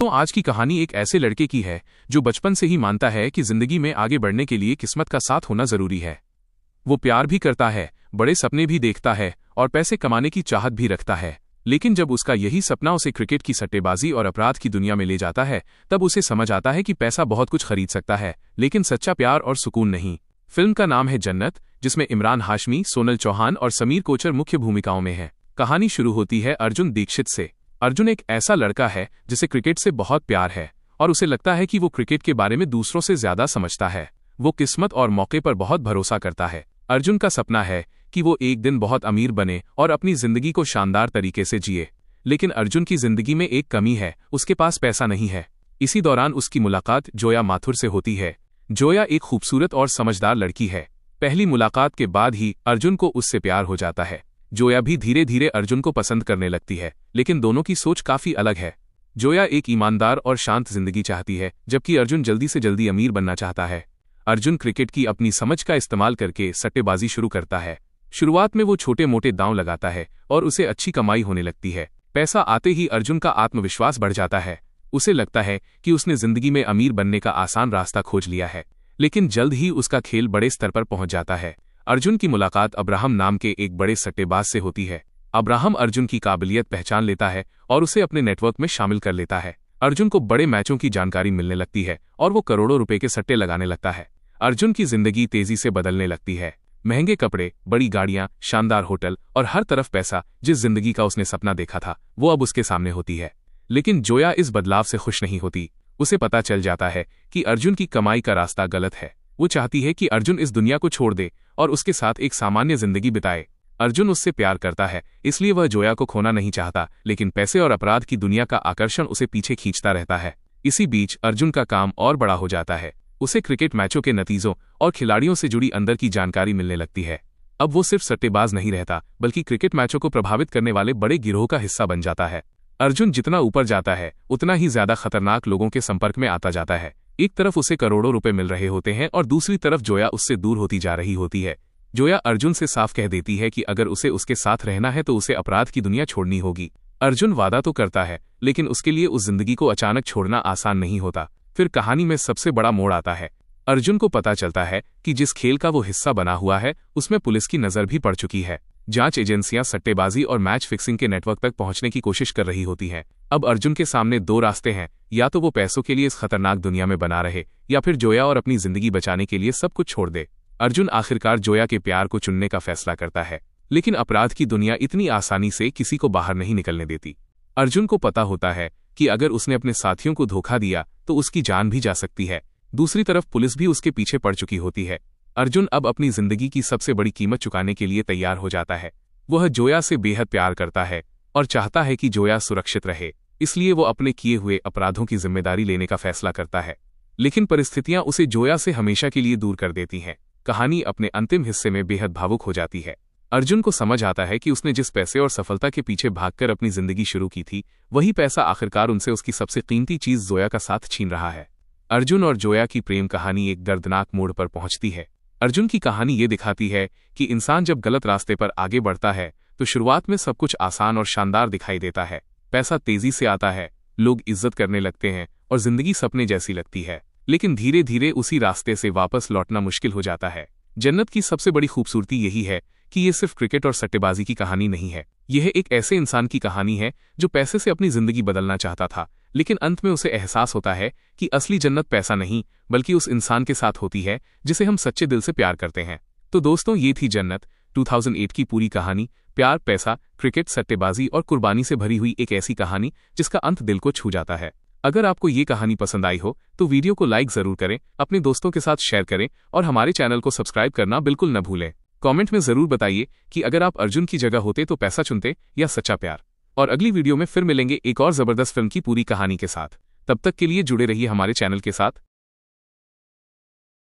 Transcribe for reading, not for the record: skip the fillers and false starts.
तो आज की कहानी एक ऐसे लड़के की है जो बचपन से ही मानता है कि जिंदगी में आगे बढ़ने के लिए किस्मत का साथ होना जरूरी है। वो प्यार भी करता है, बड़े सपने भी देखता है और पैसे कमाने की चाहत भी रखता है। लेकिन जब उसका यही सपना उसे क्रिकेट की सट्टेबाजी और अपराध की दुनिया में ले जाता है, तब उसे समझ आता है कि पैसा बहुत कुछ खरीद सकता है, लेकिन सच्चा प्यार और सुकून नहीं। फिल्म का नाम है जन्नत, जिसमें इमरान हाशमी, सोनल चौहान और समीर कोचर मुख्य भूमिकाओं में हैं। कहानी शुरू होती है अर्जुन दीक्षित से। अर्जुन एक ऐसा लड़का है जिसे क्रिकेट से बहुत प्यार है और उसे लगता है कि वो क्रिकेट के बारे में दूसरों से ज्यादा समझता है। वो किस्मत और मौके पर बहुत भरोसा करता है। अर्जुन का सपना है कि वो एक दिन बहुत अमीर बने और अपनी जिंदगी को शानदार तरीके से जिए। लेकिन अर्जुन की जिंदगी में एक कमी है, उसके पास पैसा नहीं है। इसी दौरान उसकी मुलाकात जोया माथुर से होती है। जोया एक खूबसूरत और समझदार लड़की है। पहली मुलाकात के बाद ही अर्जुन को उससे प्यार हो जाता है। जोया भी धीरे धीरे अर्जुन को पसंद करने लगती है, लेकिन दोनों की सोच काफी अलग है। जोया एक ईमानदार और शांत जिंदगी चाहती है, जबकि अर्जुन जल्दी से जल्दी अमीर बनना चाहता है। अर्जुन क्रिकेट की अपनी समझ का इस्तेमाल करके सट्टेबाजी शुरू करता है। शुरुआत में वो छोटे मोटे दांव लगाता है और उसे अच्छी कमाई होने लगती है। पैसा आते ही अर्जुन का आत्मविश्वास बढ़ जाता है। उसे लगता है कि उसने जिंदगी में अमीर बनने का आसान रास्ता खोज लिया है, लेकिन जल्द ही उसका खेल बड़े स्तर पर पहुंच जाता है। अर्जुन की मुलाकात अब्राहम नाम के एक बड़े सट्टेबाज से होती है। अब्राहम अर्जुन की काबिलियत पहचान लेता है और उसे अपने नेटवर्क में शामिल कर लेता है। अर्जुन को बड़े मैचों की जानकारी मिलने लगती है और वो करोड़ों रुपए के सट्टे लगाने लगता है। अर्जुन की जिंदगी तेजी से बदलने लगती है। महंगे कपड़े, बड़ी गाड़ियां, शानदार होटल और हर तरफ पैसा। जिस जिंदगी का उसने सपना देखा था, वो अब उसके सामने होती है। लेकिन जोया इस बदलाव से खुश नहीं होती। उसे पता चल जाता है कि अर्जुन की कमाई का रास्ता गलत है। वो चाहती है कि अर्जुन इस दुनिया को छोड़ दे और उसके साथ एक सामान्य जिंदगी बिताए। अर्जुन उससे प्यार करता है, इसलिए वह जोया को खोना नहीं चाहता, लेकिन पैसे और अपराध की दुनिया का आकर्षण उसे पीछे खींचता रहता है। इसी बीच अर्जुन का काम और बड़ा हो जाता है। उसे क्रिकेट मैचों के नतीजों और खिलाड़ियों से जुड़ी अंदर की जानकारी मिलने लगती है। अब वो सिर्फ सट्टेबाज नहीं रहता, बल्कि क्रिकेट मैचों को प्रभावित करने वाले बड़े गिरोह का हिस्सा बन जाता है। अर्जुन जितना ऊपर जाता है, उतना ही ज्यादा खतरनाक लोगों के संपर्क में आता जाता है। एक तरफ उसे करोड़ों रुपए मिल रहे होते हैं और दूसरी तरफ जोया उससे दूर होती जा रही होती है। जोया अर्जुन से साफ कह देती है कि अगर उसे उसके साथ रहना है तो उसे अपराध की दुनिया छोड़नी होगी। अर्जुन वादा तो करता है, लेकिन उसके लिए उस जिंदगी को अचानक छोड़ना आसान नहीं होता। फिर कहानी में सबसे बड़ा मोड़ आता है। अर्जुन को पता चलता है कि जिस खेल का वो हिस्सा बना हुआ है, उसमें पुलिस की नजर भी पड़ चुकी है। जांच एजेंसियां सट्टेबाजी और मैच फिक्सिंग के नेटवर्क तक पहुंचने की कोशिश कर रही होती हैं। अब अर्जुन के सामने दो रास्ते हैं, या तो वो पैसों के लिए इस खतरनाक दुनिया में बना रहे, या फिर जोया और अपनी जिंदगी बचाने के लिए सब कुछ छोड़ दे। अर्जुन आखिरकार जोया के प्यार को चुनने का फैसला करता है, लेकिन अपराध की दुनिया इतनी आसानी से किसी को बाहर नहीं निकलने देती। अर्जुन को पता होता है कि अगर उसने अपने साथियों को धोखा दिया तो उसकी जान भी जा सकती है। दूसरी तरफ पुलिस भी उसके पीछे पड़ चुकी होती है। अर्जुन अब अपनी जिंदगी की सबसे बड़ी कीमत चुकाने के लिए तैयार हो जाता है। वह जोया से बेहद प्यार करता है और चाहता है कि जोया सुरक्षित रहे, इसलिए वो अपने किए हुए अपराधों की जिम्मेदारी लेने का फैसला करता है। लेकिन परिस्थितियां उसे जोया से हमेशा के लिए दूर कर देती हैं। कहानी अपने अंतिम हिस्से में बेहद भावुक हो जाती है। अर्जुन को समझ आता है कि उसने जिस पैसे और सफलता के पीछे भागकर अपनी जिंदगी शुरू की थी, वही पैसा आखिरकार उनसे उसकी सबसे कीमती चीज जोया का साथ छीन रहा है। अर्जुन और जोया की प्रेम कहानी एक दर्दनाक मोड़ पर पहुंचती है। अर्जुन की कहानी ये दिखाती है कि इंसान जब गलत रास्ते पर आगे बढ़ता है तो शुरुआत में सब कुछ आसान और शानदार दिखाई देता है। पैसा तेजी से आता है, लोग इज्जत करने लगते हैं और जिंदगी सपने जैसी लगती है। लेकिन धीरे धीरे उसी रास्ते से वापस लौटना मुश्किल हो जाता है। जन्नत की सबसे बड़ी खूबसूरती यही है कि ये सिर्फ क्रिकेट और सट्टेबाजी की कहानी नहीं है। यह एक ऐसे इंसान की कहानी है जो पैसे से अपनी जिंदगी बदलना चाहता था, लेकिन अंत में उसे एहसास होता है कि असली जन्नत पैसा नहीं, बल्कि उस इंसान के साथ होती है जिसे हम सच्चे दिल से प्यार करते हैं। तो दोस्तों, ये थी जन्नत 2008 की पूरी कहानी। प्यार, पैसा, क्रिकेट, सट्टेबाजी और कुर्बानी से भरी हुई एक ऐसी कहानी जिसका अंत दिल को छू जाता है। अगर आपको ये कहानी पसंद आई हो तो वीडियो को लाइक जरूर करें, अपने दोस्तों के साथ शेयर करें और हमारे चैनल को सब्सक्राइब करना बिल्कुल न भूलें। कमेंट में जरूर बताइए कि अगर आप अर्जुन की जगह होते तो पैसा चुनते या सच्चा प्यार। और अगली वीडियो में फिर मिलेंगे एक और जबरदस्त फिल्म की पूरी कहानी के साथ। तब तक के लिए जुड़े रहिए हमारे चैनल के साथ।